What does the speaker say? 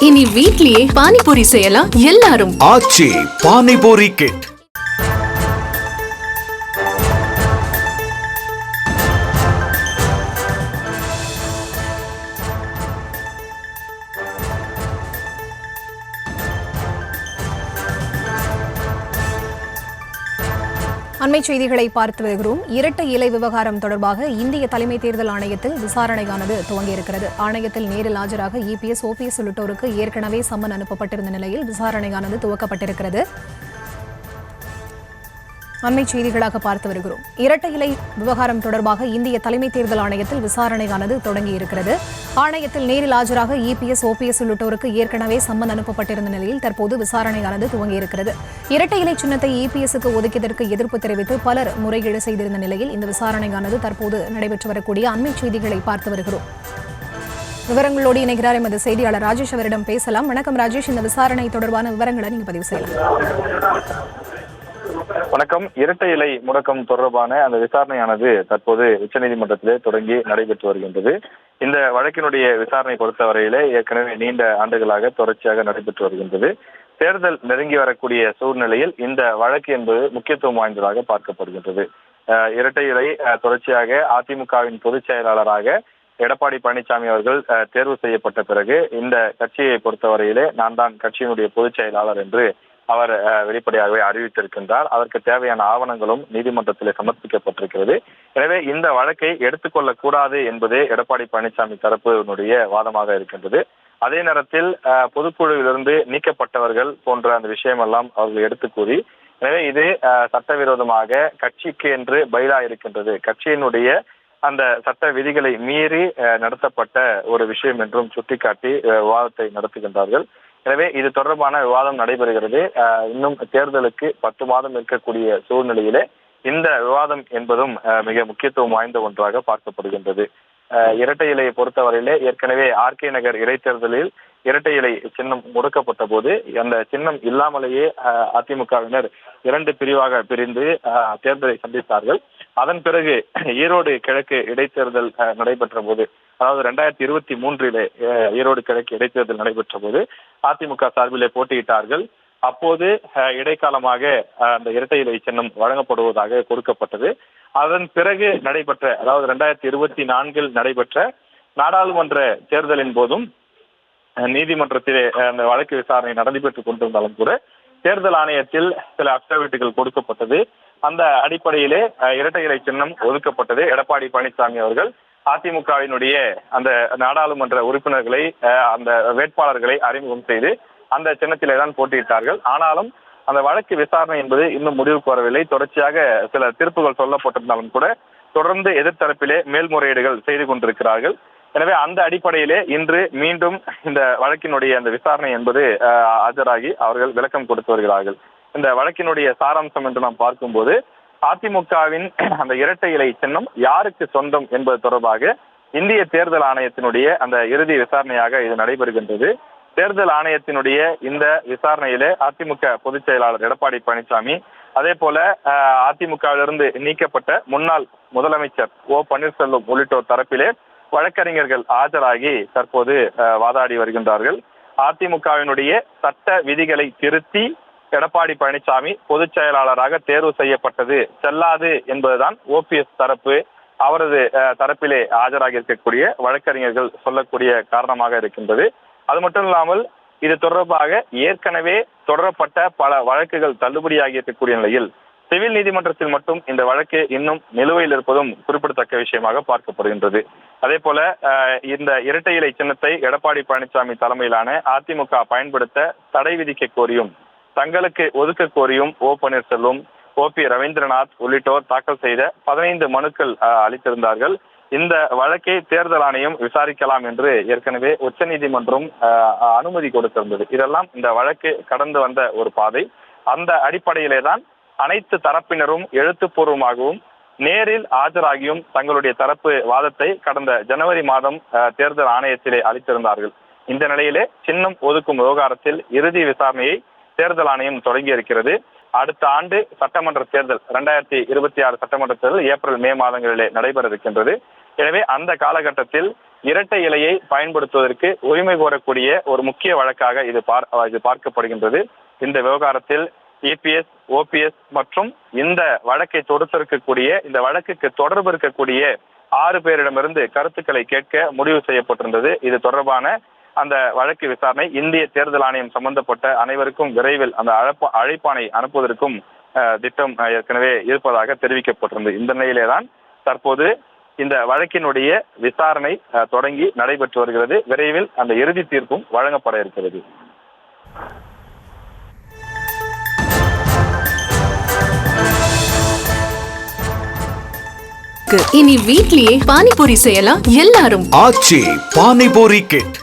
இனி வீட்லயே பானிபூரி செய்யலாம் எல்லாரும். ஆச்சி பானிபூரி கிட். அண்மை செய்திகளை பார்த்து வருகிறோம். இரட்டை இலை விவகாரம் தொடர்பாக இந்திய தலைமை தேர்தல் ஆணையத்தில் விசாரணையானது துவங்கியிருக்கிறது. ஆணையத்தில் நேரில் ஆஜராக இபிஎஸ், ஓபிஎஸ் உள்ளிட்டோருக்கு ஏற்கனவே சம்மன் அனுப்பப்பட்டிருந்த நிலையில் விசாரணையானது துவக்கப்பட்டிருக்கிறது. அண்மை செய்திகளாக பார்த்து வருகிறோம். இரட்டை இலை விவகாரம் தொடர்பாக இந்திய தலைமை தேர்தல் ஆணையத்தில் விசாரணையானது தொடங்கியிருக்கிறது. ஆணையத்தில் நேரில் ஆஜராக இபிஎஸ், ஓபிஎஸ் உள்ளிட்டோருக்கு ஏற்கனவே சம்மன் அனுப்பப்பட்டிருந்த நிலையில் தற்போது விசாரணையானது துவங்கியிருக்கிறது. இரட்டை இலை சின்னத்தை இபிஎஸ்க்கு ஒதுக்கியதற்கு எதிர்ப்பு தெரிவித்து பலர் முறையீடு செய்திருந்த நிலையில் இந்த விசாரணையானது தற்போது நடைபெற்று வரக்கூடிய அண்மை செய்திகளை பார்த்து வருகிறோம். விவரங்களோடு இணைகிறார் எமது செய்தியாளர் ராஜேஷ். அவரிடம் பேசலாம். வணக்கம் ராஜேஷ், இந்த விசாரணை தொடர்பான விவரங்களை நீங்க பதிவு செய்யலாம். வணக்கம். இரட்டை இலை முடக்கம் தொடர்பான அந்த விசாரணையானது தற்போது உச்சநீதிமன்றத்திலே தொடங்கி நடைபெற்று வருகின்றது. இந்த வழக்கினுடைய விசாரணை பொறுத்தவரையிலே ஏற்கனவே நீண்ட ஆண்டுகளாக தொடர்ச்சியாக நடைபெற்று வருகின்றது. தேர்தல் நெருங்கி வரக்கூடிய சூழ்நிலையில் இந்த வழக்கு என்பது முக்கியத்துவம் வாய்ந்ததாக பார்க்கப்படுகின்றது. இரட்டை இலை தொடர்ச்சியாக அதிமுகவின் பொதுச் செயலாளராக எடப்பாடி பழனிசாமி அவர்கள் தேர்வு செய்யப்பட்ட பிறகு இந்த கட்சியை பொறுத்தவரையிலே நான் தான் கட்சியினுடைய பொதுச் செயலாளர் என்று அவர் வெளிப்படையாகவே அறிவித்திருக்கின்றார். அதற்கு தேவையான ஆவணங்களும் நீதிமன்றத்தில் சமர்ப்பிக்கப்பட்டிருக்கிறது. எனவே இந்த வழக்கை எடுத்துக்கொள்ளக் கூடாது என்பதே எடப்பாடி பழனிசாமி தரப்பினுடைய வாதமாக இருக்கின்றது. அதே நேரத்தில் பொதுக்குழுவிலிருந்து நீக்கப்பட்டவர்கள் போன்ற அந்த விஷயமெல்லாம் அவர்கள் எடுத்து கூறி, எனவே இது சட்டவிரோதமாக கட்சிக்கு என்று பைலா இருக்கின்றது, கட்சியினுடைய அந்த சட்ட விதிகளை மீறி நடத்தப்பட்ட ஒரு விஷயம் என்றும் சுட்டிக்காட்டி விவாதத்தை நடத்துகின்றார்கள். எனவே இது தொடர்பான விவாதம் நடைபெறுகிறது. இன்னும் தேர்தலுக்கு 10 மாதம் இருக்கக்கூடிய சூழ்நிலையிலே இந்த விவாதம் என்பதும் மிக முக்கியத்துவம் வாய்ந்த ஒன்றாக பார்க்கப்படுகின்றது. இரட்டை இலையை பொறுத்தவரையிலே ஏற்கனவே ஆர்கே நகர் இடைத்தேர்தலில் இரட்டை இலை சின்னம் முடக்கப்பட்ட போது அந்த சின்னம் இல்லாமலேயே அதிமுகவினர் 2 பிரிவாக பிரிந்து தேர்தலை சந்தித்தார்கள். அதன் பிறகு ஈரோடு கிழக்கு இடைத்தேர்தல் நடைபெற்ற போது, அதாவது 2023 ஈரோடு கிழக்கு இடைத்தேர்தல் நடைபெற்ற போது அதிமுக சார்பிலே போட்டியிட்டார்கள். அப்போது இடைக்காலமாக அந்த இரட்டை இலை சின்னம் வழங்கப்படுவதாக கொடுக்கப்பட்டது. அதன் பிறகு நடைபெற்ற, அதாவது 2024 நடைபெற்ற நாடாளுமன்ற தேர்தலின் போதும் நீதிமன்றத்திலே அந்த வழக்கு விசாரணை நடைபெற்றுக் கொண்டிருந்தாலும் கூட தேர்தல் ஆணையத்தில் சில அப்டவிட்டுகள் கொடுக்கப்பட்டது. அந்த அடிப்படையிலே இரட்டை இலை சின்னம் ஒதுக்கப்பட்டது. எடப்பாடி பழனிசாமி அவர்கள் அதிமுகவினுடைய அந்த நாடாளுமன்ற உறுப்பினர்களை, அந்த வேட்பாளர்களை அறிமுகம் செய்து அந்த சின்னத்திலே தான் போட்டியிட்டார்கள். ஆனாலும் அந்த வழக்கு விசாரணை என்பது இன்னும் முடிவுக்கு வரவில்லை. தொடர்ச்சியாக சில தீர்ப்புகள் சொல்லப்பட்டிருந்தாலும் கூட தொடர்ந்து எதிர்த்தரப்பிலே மேல்முறையீடுகள் செய்து கொண்டிருக்கிறார்கள். எனவே அந்த அடிப்படையிலே இன்று மீண்டும் இந்த வழக்கினுடைய அந்த விசாரணை என்பது ஆஜராகி அவர்கள் விளக்கம் கொடுத்து வருகிறார்கள். இந்த வழக்கினுடைய சாராம்சம் என்று நாம் பார்க்கும்போது, அதிமுகவின் அந்த இரட்டை இலை சின்னம் யாருக்கு சொந்தம் என்பது தொடர்பாக இந்திய தேர்தல் ஆணையத்தினுடைய அந்த இறுதி விசாரணையாக இது நடைபெறுகின்றது. தேர்தல் ஆணையத்தினுடைய இந்த விசாரணையிலே அதிமுக பொதுச் செயலாளர் எடப்பாடி பழனிசாமி, அதே போல அதிமுகவிலிருந்து நீக்கப்பட்ட முன்னாள் முதலமைச்சர் ஓ பன்னீர்செல்வம் உள்ளிட்டோர் தரப்பிலே வழக்கறிஞர்கள் ஆஜராகி தற்போது வாதாடி வருகின்றார்கள். அதிமுகவினுடைய சட்ட விதிகளை திருத்தி எடப்பாடி பழனிசாமி பொதுச் செயலாளராக தேர்வு செய்யப்பட்டது செல்லாது என்பதுதான் ஓபிஎஸ் தரப்பு, அவரது தரப்பிலே ஆஜராகி இருக்கக்கூடிய வழக்கறிஞர்கள் சொல்லக்கூடிய காரணமாக இருக்கின்றது. அது மட்டும் இல்லாமல் இது தொடர்பாக ஏற்கனவே தொடரப்பட்ட பல வழக்குகள் தள்ளுபடியாகி இருக்கக்கூடிய நிலையில் சிவில் நீதிமன்றத்தில் மட்டும் இந்த வழக்கு இன்னும் நிலுவையில் இருப்பதும் குறிப்பிடத்தக்க விஷயமாக பார்க்கப்படுகின்றது. அதே போல இந்த இரட்டை இலை சின்னத்தை எடப்பாடி பழனிசாமி தலைமையிலான அதிமுக பயன்படுத்த தடை விதிக்க கோரியும் தங்களுக்கு ஒதுக்க கோரியும் ஓ பன்னீர்செல்வம், ஓபி ரவீந்திரநாத் உள்ளிட்டோர் தாக்கல் செய்த 15 மனுக்கள் அளித்திருந்தார்கள். இந்த வழக்கை தேர்தல் ஆணையம் விசாரிக்கலாம் என்று ஏற்கனவே உச்சநீதிமன்றம் அனுமதி கொடுத்திருந்தது. இதெல்லாம் இந்த வழக்கு கடந்து வந்த ஒரு பாதை. அந்த அடிப்படையிலே தான் அனைத்து தரப்பினரும் எழுத்துப்பூர்வமாகவும் நேரில் ஆஜராகியும் தங்களுடைய தரப்பு வாதத்தை கடந்த ஜனவரி மாதம் தேர்தல் ஆணையத்திலே அளித்திருந்தார்கள். இந்த நிலையிலே சின்னம் ஒதுக்கும் விவகாரத்தில் இறுதி விசாரணையை தேர்தல் ஆணையம் தொடங்கி இருக்கிறது. அடுத்த ஆண்டு சட்டமன்ற தேர்தல் 2026 சட்டமன்ற தேர்தல் ஏப்ரல் மே மாதங்களிலே நடைபெற இருக்கின்றது. எனவே அந்த காலகட்டத்தில் இரட்டை இலையை பயன்படுத்துவதற்கு உரிமை கோரக்கூடிய ஒரு முக்கிய வழக்காக இது பார்க்கப்படுகின்றது. இந்த விவகாரத்தில் இபிஎஸ், ஓபிஎஸ் மற்றும் இந்த வழக்கை தொடுத்திருக்கக்கூடிய, இந்த வழக்குக்கு தொடர்பு இருக்கக்கூடிய 6 பேரிடமிருந்து கருத்துக்களை கேட்க முடிவு செய்யப்பட்டிருந்தது. இது தொடர்பான அந்த வழக்கு விசாரணை இந்திய தேர்தல் ஆணையம் சம்பந்தப்பட்ட அனைவருக்கும் விரைவில் அந்த அழைப்பாணை அனுப்புவதற்கும் திட்டம் ஏற்கனவே இருப்பதாக தெரிவிக்கப்பட்டிருந்தது. இந்த நிலையிலேதான் தற்போது இந்த வழக்கினுடைய விசாரணை தொடங்கி நடைபெற்று வருகிறது. விரைவில் அந்த இறுதி தீர்ப்பும் வழங்கப்பட இருக்கிறது. இனி வீட்லயே பானிபூரி செய்யலாம் எல்லாரும். ஆச்சி பானிபூரி கிட்.